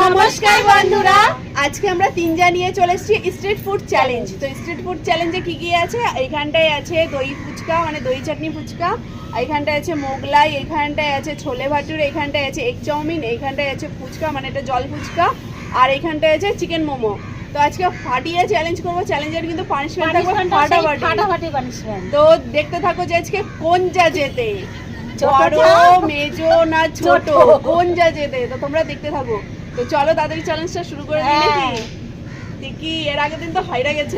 নমস্কার বন্ধুরা, আজকে আমরা তিনজন নিয়ে চলে এসেছি স্ট্রিট ফুড চ্যালেঞ্জ। তো স্ট্রিট ফুড চ্যালেঞ্জে কি কি আছে? এইখানটায় আছে দই ফুচকা, মানে দই চাটনি ফুচকা, এইখানটায় আছে মোগলাই, এইখানটায় আছে ছোলে ভাটুর, এইখানটায় আছে এগ চাউমিন, এইখানটায় আছে ফুচকা মানে এটা জল ফুচকা, আর এইখানটায় আছে চিকেন মোমো। তো আজকে ফাটিয়ে চ্যালেঞ্জ করবো। চ্যালেঞ্জের কিন্তু পানিশমেন্ট থাকবে ফাটাফাটি পানিশমেন্ট। তো দেখতে থাকো যে আজকে কোন যা জেতে, বড় মেজো না ছোট, কোন যা জেতে। তো তোমরা দেখতে থাকো। তো চলো তাড়াতাড়ি চ্যালেঞ্জটা শুরু করে দিই নাকি? দেখি এর আগের দিন তো হাইরা গেছে।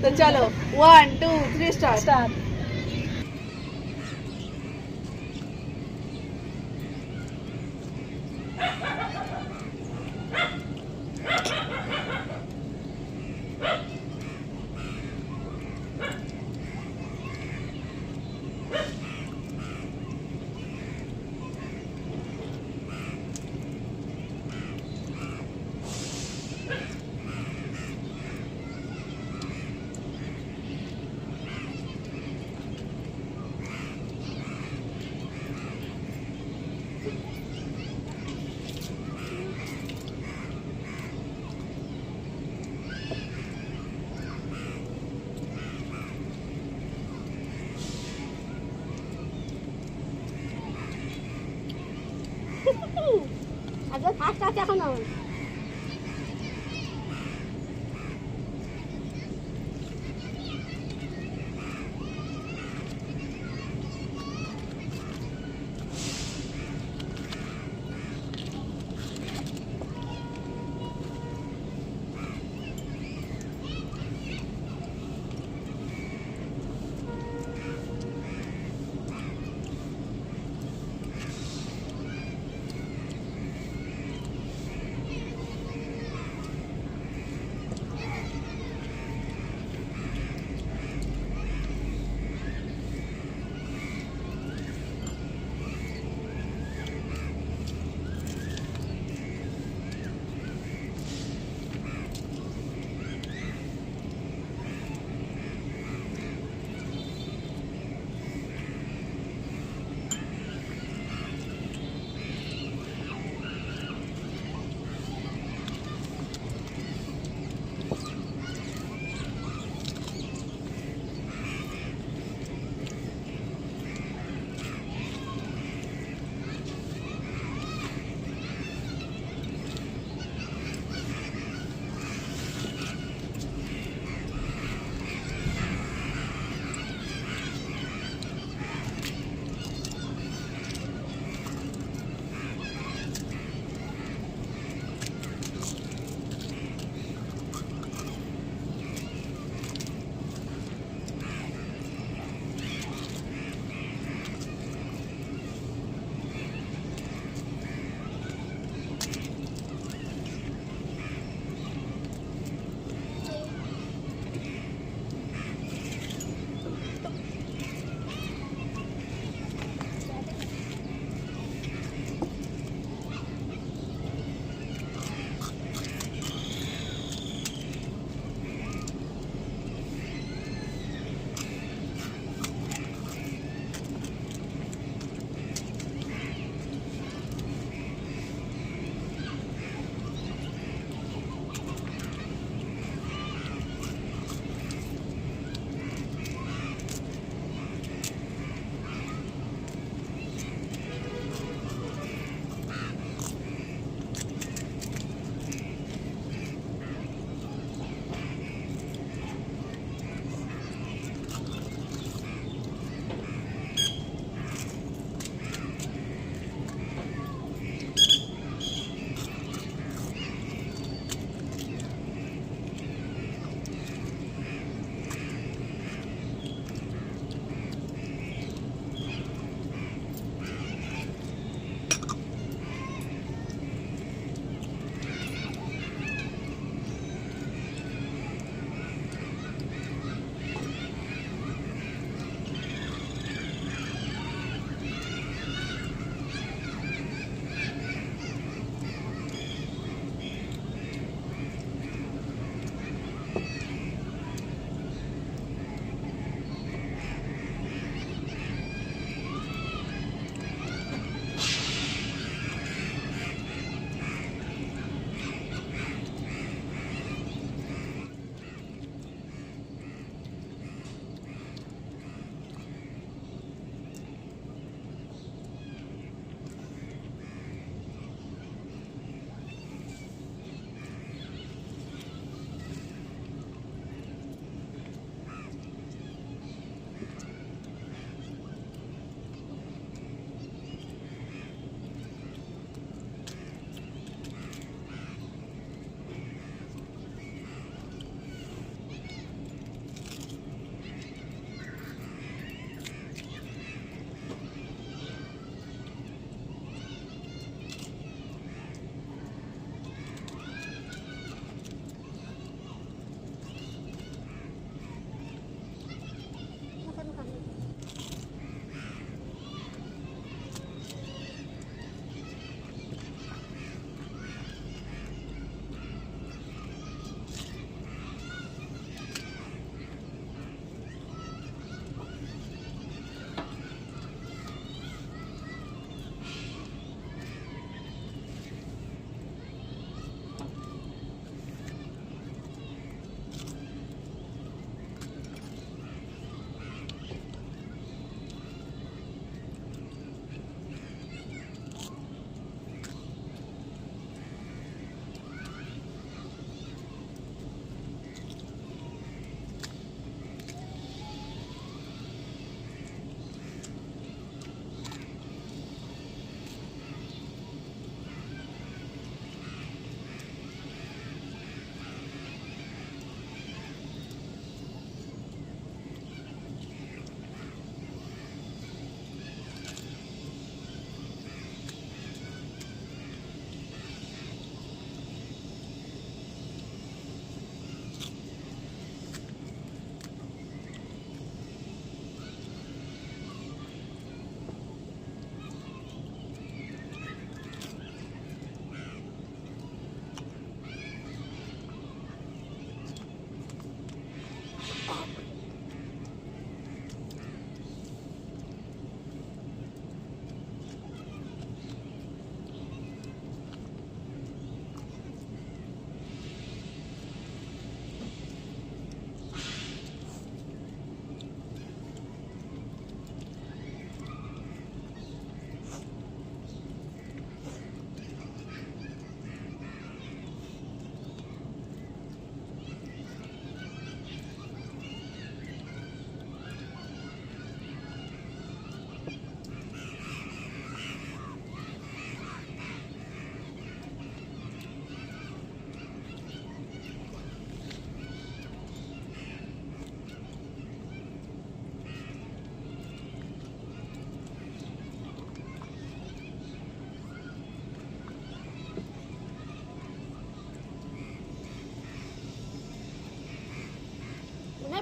তো চলো 1 2 3 স্টার্ট। আগে ফার্স্ট আছে এখন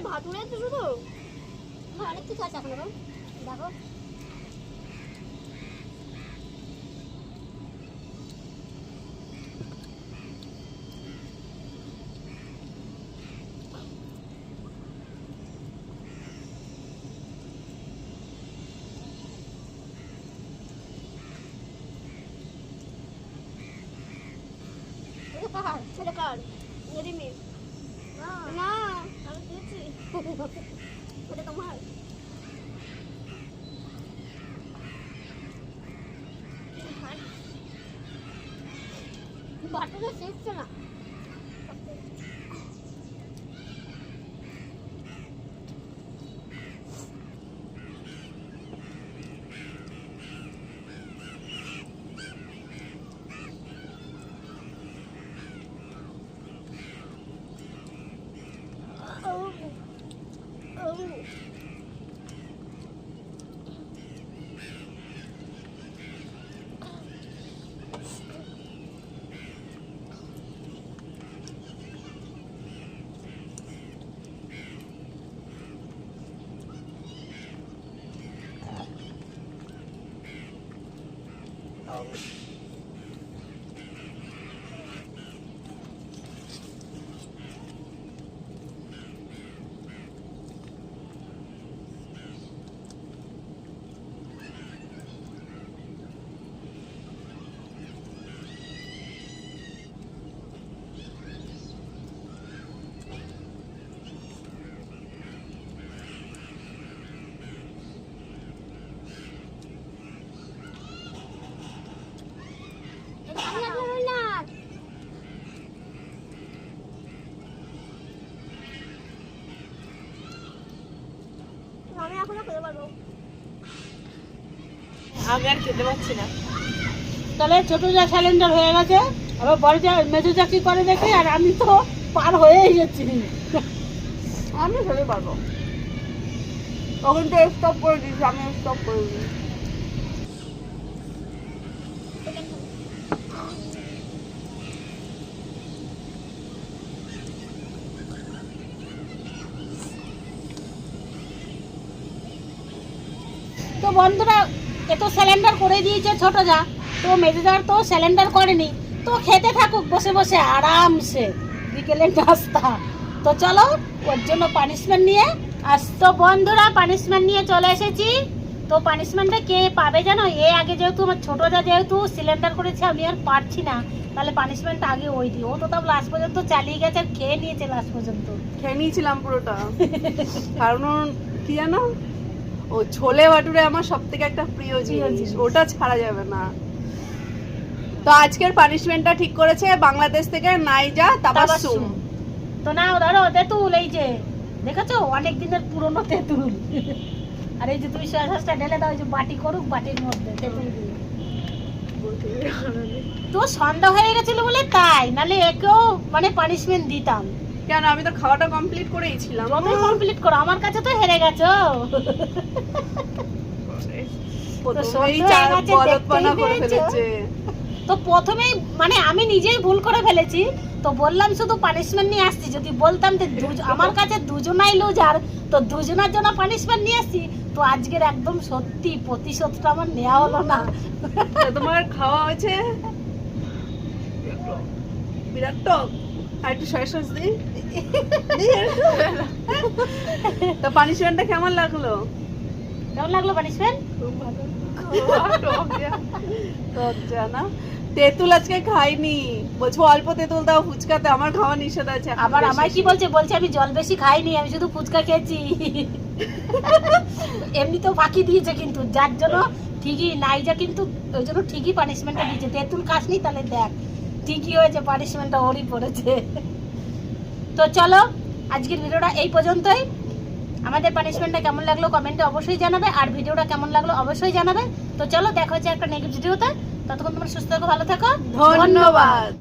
ভাত উড়ে তো শুধু অনেক কিছু আছে এখন দেখো ছেলে কার রিমির না আমি দিয়েছি ওটা তোমার বাটাটা শিখছে না আমি এখনো খেতে পারবো আগে আর খেতে পারছি না। তাহলে ছোট যা সিলিন্ডার হয়ে গেছে, আবার বড় যা মেজো যা কি করে দেখে, আর আমি তো পার হয়েই গেছি। আমি খেতে পারবো। তখন তো স্টপ করে দিয়েছি, আমি স্টপ করে দিই। তো বন্ধুরা, এ তো সিলিন্ডার করে দিয়েছে ছোট যা, তো মেজো যার তো সিলিন্ডার করেনি, তো খেতে থাকুক বসে বসে আরামসে বিকেলের নাস্তা। তো চলো ওর জন্য পানিশমেন্ট নিয়ে তো বন্ধুরা পানিশমেন্ট নিয়ে চলে এসেছি। তো পানিশমেন্টটা কে পাবে জানো? এ আগে যেহেতু আমার ছোট যা যেহেতু সিলিন্ডার করেছে, আমি আর পারছি না, তাহলে পানিশমেন্টটা আগে ওই দিই। ও তো তাও লাস্ট পর্যন্ত চালিয়ে গেছে আর খেয়ে নিয়েছে লাস্ট পর্যন্ত। খেয়ে নিয়েছিলাম পুরোটা। কারণ কি জানো, ও ছোলে ভাটুরে আমার সব থেকে একটা প্রিয় জিনিস, ওটা ছাড়া যাবে না। তো আজকের পানিশমেন্টটা ঠিক করেছে বাংলাদেশ থেকে নাইজা তাবাসসুম। তো নাও ধরো তেঁতুল, এই যে দেখেছো অনেক দিনের পুরনো তেঁতুল। আর এই যে তুমি সয়া সসটা ঢেলে দাও, এই যে বাটি করুক, বাটির মধ্যে তেঁতুল দিয়ে। তো সন্ধ্যা হয়ে গেছিল বলে তাই, নালে একেও মানে পানিশমেন্ট দিতাম। কেন, আমি তো খাওয়াটা কমপ্লিট করেই ছিলাম। তুমি কমপ্লিট করো, আমার কাছে তো হেরে গেছো। প্রথমেই বলদপানা করে ফেলেছে। তো প্রথমেই মানে আমি নিজেই ভুল করে ফেলেছি, তো বললাম শুধু পানিশমেন্ট নিয়ে আসছি। যদি বলতাম যে আমার কাছে দুজনাই লুজার, তো দুজনের জন্য পানিশমেন্ট নিয়ে আসছি, তো আজকের একদম সত্যি প্রতিশোধটা আমার নেওয়া হলো না। তোমার খাওয়া হয়েছে বিরাট টক, আর একটু সয়া সস দিই। তো পানিশমেন্টটা কেমন লাগলো? কেমন লাগলো পানিশমেন্ট? খুব ভালো। টক জানা তেঁতুল আজকে খাইনি, বলছো অল্প তেঁতুল দাও ফুচকাতে। আমার খাওয়া নিষেধ আছে। আবার আমায় কি বলছে, বলছে আমি জল বেশি খাইনি, আমি শুধু ফুচকা খেয়েছি। এমনিতেও ফাঁকি দিয়েছে কিন্তু, যার জন্য ঠিকই নাইজা কিন্তু ওই জন্য ঠিকই পানিশমেন্টটা দিয়েছে। তেঁতুল খাসনি তাহলে দেখ ঠিকই হয়েছে, পানিশমেন্টটা ওরই পড়েছে। তো চলো আজকের ভিডিওটা এই পর্যন্তই। আমাদের পানিশমেন্টটা কেমন লাগলো কমেন্টে অবশ্যই জানাবে, আর ভিডিওটা কেমন লাগলো অবশ্যই জানাবে। তো চলো দেখা হচ্ছে একটা নেক্সট ভিডিওতে। ততক্ষণ তোমরা সুস্থ থাকো, ভালো থাকো, ধন্যবাদ।